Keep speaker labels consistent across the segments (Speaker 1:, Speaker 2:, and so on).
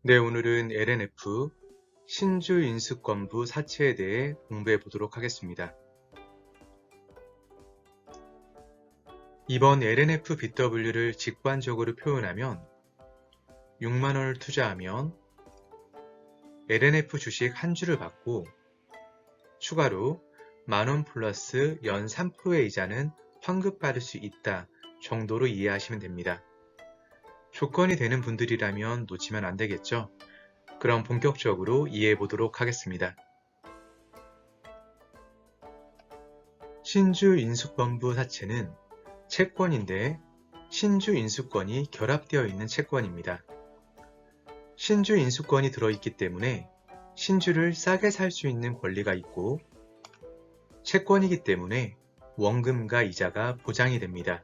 Speaker 1: 네, 오늘은 LNF 신주 인수권부 사채에 대해 공부해 보도록 하겠습니다. 이번 LNF BW를 직관적으로 표현하면 6만원을 투자하면 LNF 주식 한 주를 받고 추가로 만원 플러스 연 3%의 이자는 환급받을 수 있다 정도로 이해하시면 됩니다. 조건이 되는 분들이라면 놓치면 안 되겠죠? 그럼 본격적으로 이해해 보도록 하겠습니다. 신주 인수권부 사채는 채권인데 신주 인수권이 결합되어 있는 채권입니다. 신주 인수권이 들어있기 때문에 신주를 싸게 살 수 있는 권리가 있고 채권이기 때문에 원금과 이자가 보장이 됩니다.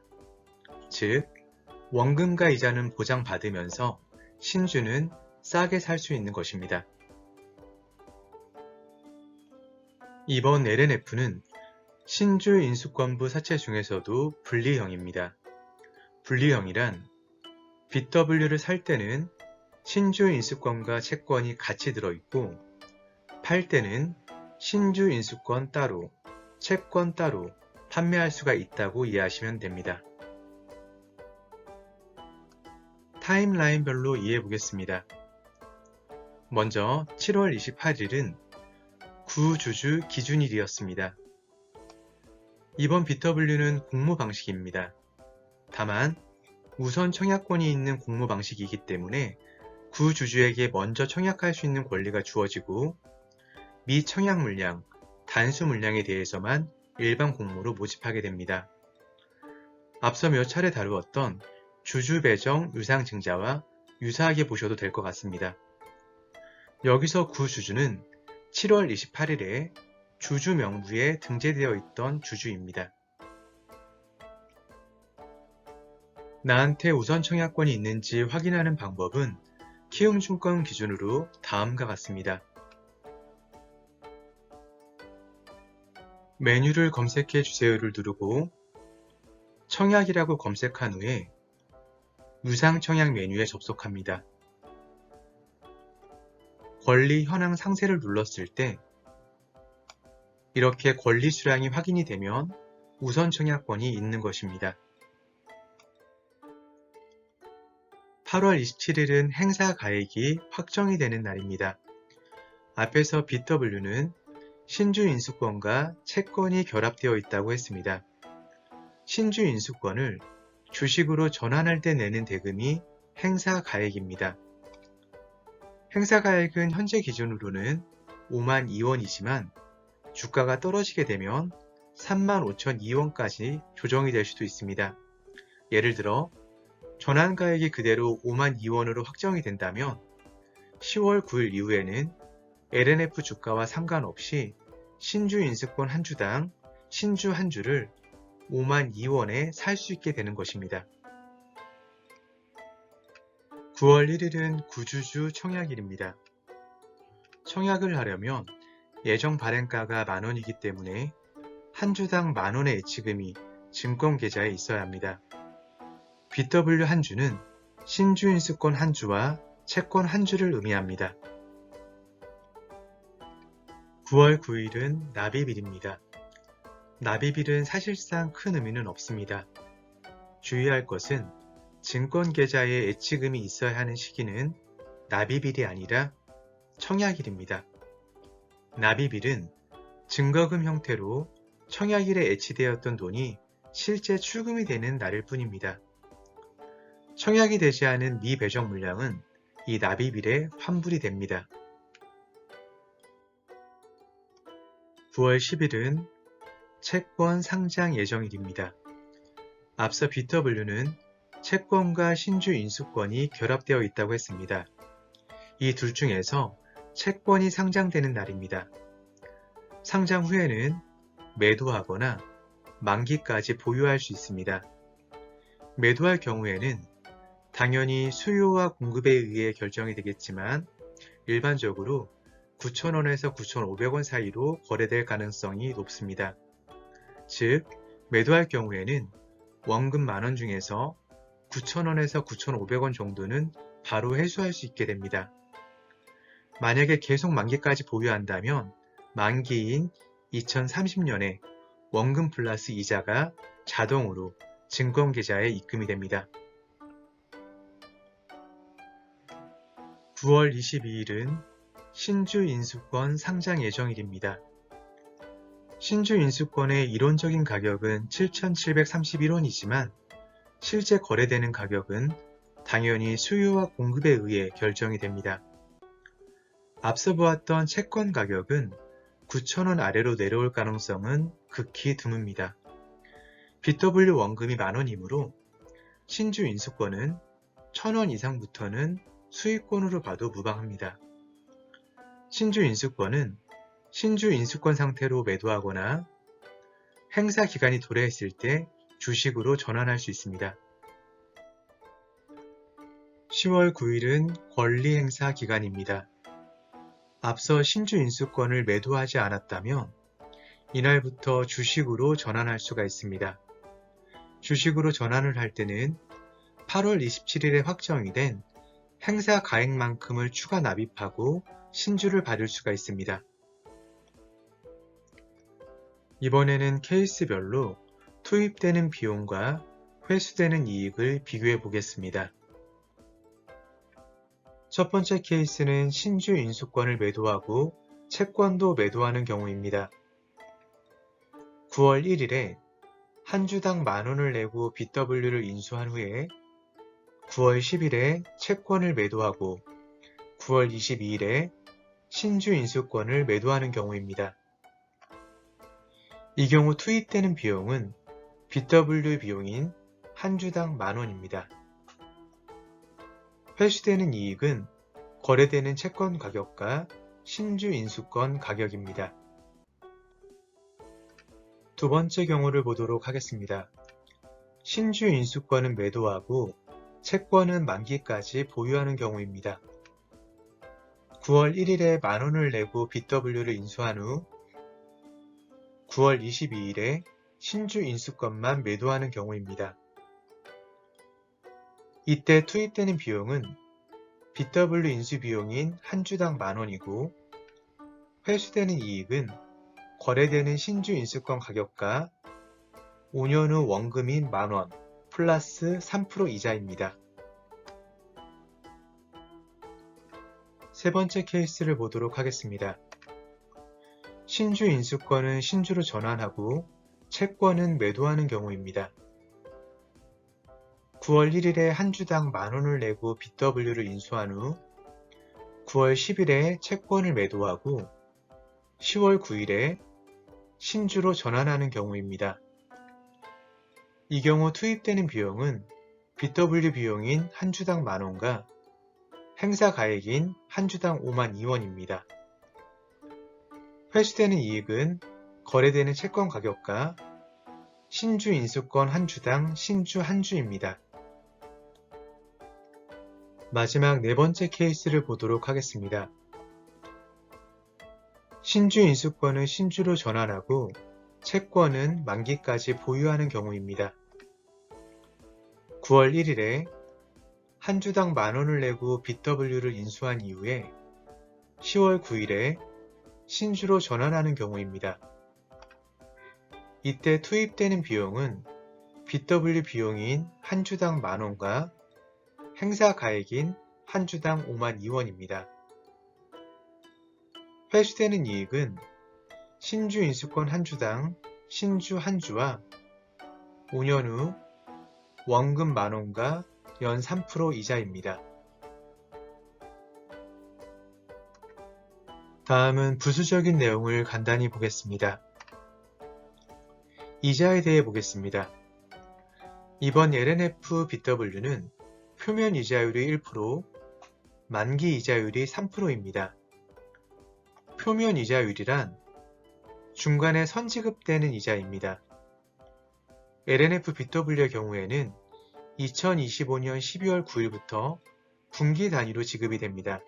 Speaker 1: 즉, 원금과 이자는 보장받으면서 신주는 싸게 살 수 있는 것입니다. 이번 LNF는 신주 인수권부 사채 중에서도 분리형입니다. 분리형이란 BW를 살 때는 신주 인수권과 채권이 같이 들어있고 팔 때는 신주 인수권 따로, 채권 따로 판매할 수가 있다고 이해하시면 됩니다. 타임라인별로 이해해 보겠습니다. 먼저 7월 28일은 구주주 기준일이었습니다. 이번 BW는 공모 방식입니다. 다만 우선 청약권이 있는 공모 방식이기 때문에 구주주에게 먼저 청약할 수 있는 권리가 주어지고 미청약 물량, 단수 물량에 대해서만 일반 공모로 모집하게 됩니다. 앞서 몇 차례 다루었던 주주 배정 유상증자와 유사하게 보셔도 될 것 같습니다. 여기서 구주주는 7월 28일에 주주 명부에 등재되어 있던 주주입니다. 나한테 우선 청약권이 있는지 확인하는 방법은 키움증권 기준으로 다음과 같습니다. 메뉴를 검색해 주세요를 누르고 청약이라고 검색한 후에 유상청약 메뉴에 접속합니다. 권리 현황 상세를 눌렀을 때 이렇게 권리 수량이 확인이 되면 우선 청약권이 있는 것입니다. 8월 27일은 행사 가액이 확정이 되는 날입니다. 앞에서 BW는 신주 인수권과 채권이 결합되어 있다고 했습니다. 신주 인수권을 주식으로 전환할 때 내는 대금이 행사 가액입니다. 행사 가액은 현재 기준으로는 5만 2원이지만 주가가 떨어지게 되면 35,002원까지 조정이 될 수도 있습니다. 예를 들어 전환 가액이 그대로 5만 2원으로 확정이 된다면 10월 9일 이후에는 LNF 주가와 상관없이 신주 인수권 한 주당 신주 한 주를 5만 2원에 살 수 있게 되는 것입니다. 9월 1일은 구주주 청약일입니다. 청약을 하려면 예정 발행가가 만원이기 때문에 한 주당 만원의 예치금이 증권계좌에 있어야 합니다. BW 한 주는 신주 인수권 한 주와 채권 한 주를 의미합니다. 9월 9일은 납입일입니다. 납입일은 사실상 큰 의미는 없습니다. 주의할 것은 증권계좌에 예치금이 있어야 하는 시기는 납입일이 아니라 청약일입니다. 납입일은 증거금 형태로 청약일에 예치되었던 돈이 실제 출금이 되는 날일 뿐입니다. 청약이 되지 않은 미배정 물량은 이 납입일에 환불이 됩니다. 9월 10일은 채권 상장 예정일입니다. 앞서 BW는 채권과 신주 인수권이 결합되어 있다고 했습니다. 이 둘 중에서 채권이 상장되는 날입니다. 상장 후에는 매도하거나 만기까지 보유할 수 있습니다. 매도할 경우에는 당연히 수요와 공급에 의해 결정이 되겠지만 일반적으로 9,000원에서 9,500원 사이로 거래될 가능성이 높습니다. 즉, 매도할 경우에는 원금 만원 중에서 9,000원에서 9,500원 정도는 바로 회수할 수 있게 됩니다. 만약에 계속 만기까지 보유한다면 만기인 2030년에 원금 플러스 이자가 자동으로 증권계좌에 입금이 됩니다. 9월 22일은 신주인수권 상장 예정일입니다. 신주인수권의 이론적인 가격은 7,731원이지만 실제 거래되는 가격은 당연히 수요와 공급에 의해 결정이 됩니다. 앞서 보았던 채권 가격은 9,000원 아래로 내려올 가능성은 극히 드뭅니다. BW 원금이 만원이므로 신주인수권은 1,000원 이상부터는 수익권으로 봐도 무방합니다. 신주인수권은 신주인수권 상태로 매도하거나 행사 기간이 도래했을 때 주식으로 전환할 수 있습니다. 10월 9일은 권리행사 기간입니다. 앞서 신주인수권을 매도하지 않았다면 이날부터 주식으로 전환할 수가 있습니다. 주식으로 전환을 할 때는 8월 27일에 확정이 된 행사 가액만큼을 추가 납입하고 신주를 받을 수가 있습니다. 이번에는 케이스별로 투입되는 비용과 회수되는 이익을 비교해 보겠습니다. 첫 번째 케이스는 신주인수권을 매도하고 채권도 매도하는 경우입니다. 9월 1일에 한 주당 만원을 내고 BW를 인수한 후에 9월 10일에 채권을 매도하고 9월 22일에 신주인수권을 매도하는 경우입니다. 이 경우 투입되는 비용은 BW 비용인 한 주당 만원입니다. 회수되는 이익은 거래되는 채권 가격과 신주인수권 가격입니다. 두 번째 경우를 보도록 하겠습니다. 신주인수권은 매도하고 채권은 만기까지 보유하는 경우입니다. 9월 1일에 만원을 내고 BW를 인수한 후 9월 22일에 신주인수권만 매도하는 경우입니다. 이때 투입되는 비용은 BW 인수 비용인 한 주당 만원이고 회수되는 이익은 거래되는 신주인수권 가격과 5년 후 원금인 만원 플러스 3% 이자입니다. 세 번째 케이스를 보도록 하겠습니다. 신주인수권은 신주로 전환하고 채권은 매도하는 경우입니다. 9월 1일에 한 주당 만원을 내고 BW를 인수한 후 9월 10일에 채권을 매도하고 10월 9일에 신주로 전환하는 경우입니다. 이 경우 투입되는 비용은 BW 비용인 한 주당 만원과 행사 가액인 한 주당 52,000원입니다. 회수되는 이익은 거래되는 채권 가격과 신주인수권 한 주당 신주 한 주입니다. 마지막 네 번째 케이스를 보도록 하겠습니다. 신주인수권은 신주로 전환하고 채권은 만기까지 보유하는 경우입니다. 9월 1일에 한 주당 만원을 내고 BW를 인수한 이후에 10월 9일에 신주로 전환하는 경우입니다. 이때 투입되는 비용은 BW 비용인 한 주당 만원과 행사 가액인 한 주당 52,000원입니다. 회수되는 이익은 신주인수권 한 주당 신주 한 주와 5년 후 원금 만원과 연 3% 이자입니다. 다음은 부수적인 내용을 간단히 보겠습니다. 이자에 대해 보겠습니다. 이번 LNF BW는 표면 이자율이 1%, 만기 이자율이 3%입니다. 표면 이자율이란 중간에 선지급되는 이자입니다. LNF BW의 경우에는 2025년 12월 9일부터 분기 단위로 지급이 됩니다.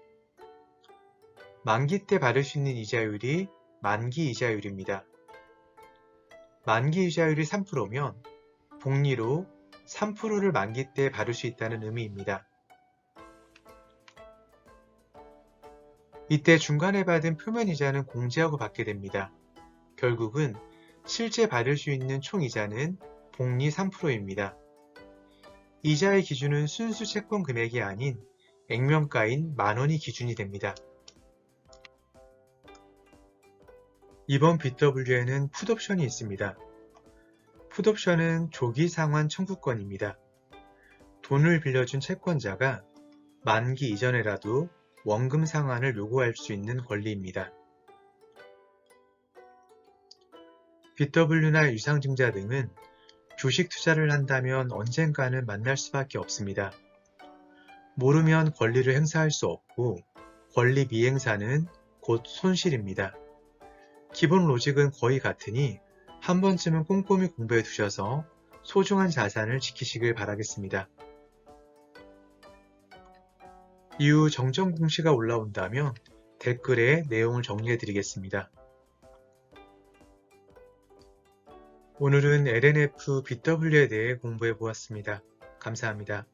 Speaker 1: 만기 때 받을 수 있는 이자율이 만기 이자율입니다. 만기 이자율이 3%면 복리로 3%를 만기 때 받을 수 있다는 의미입니다. 이때 중간에 받은 표면이자는 공제하고 받게 됩니다. 결국은 실제 받을 수 있는 총이자는 복리 3%입니다. 이자의 기준은 순수 채권 금액이 아닌 액면가인 만원이 기준이 됩니다. 이번 BW에는 풋옵션이 있습니다. 풋옵션은 조기 상환 청구권입니다. 돈을 빌려준 채권자가 만기 이전에라도 원금 상환을 요구할 수 있는 권리입니다. BW나 유상증자 등은 주식 투자를 한다면 언젠가는 만날 수밖에 없습니다. 모르면 권리를 행사할 수 없고 권리 미행사는 곧 손실입니다. 기본 로직은 거의 같으니 한 번쯤은 꼼꼼히 공부해 두셔서 소중한 자산을 지키시길 바라겠습니다. 이후 정정 공시가 올라온다면 댓글에 내용을 정리해 드리겠습니다. 오늘은 LNF BW에 대해 공부해 보았습니다. 감사합니다.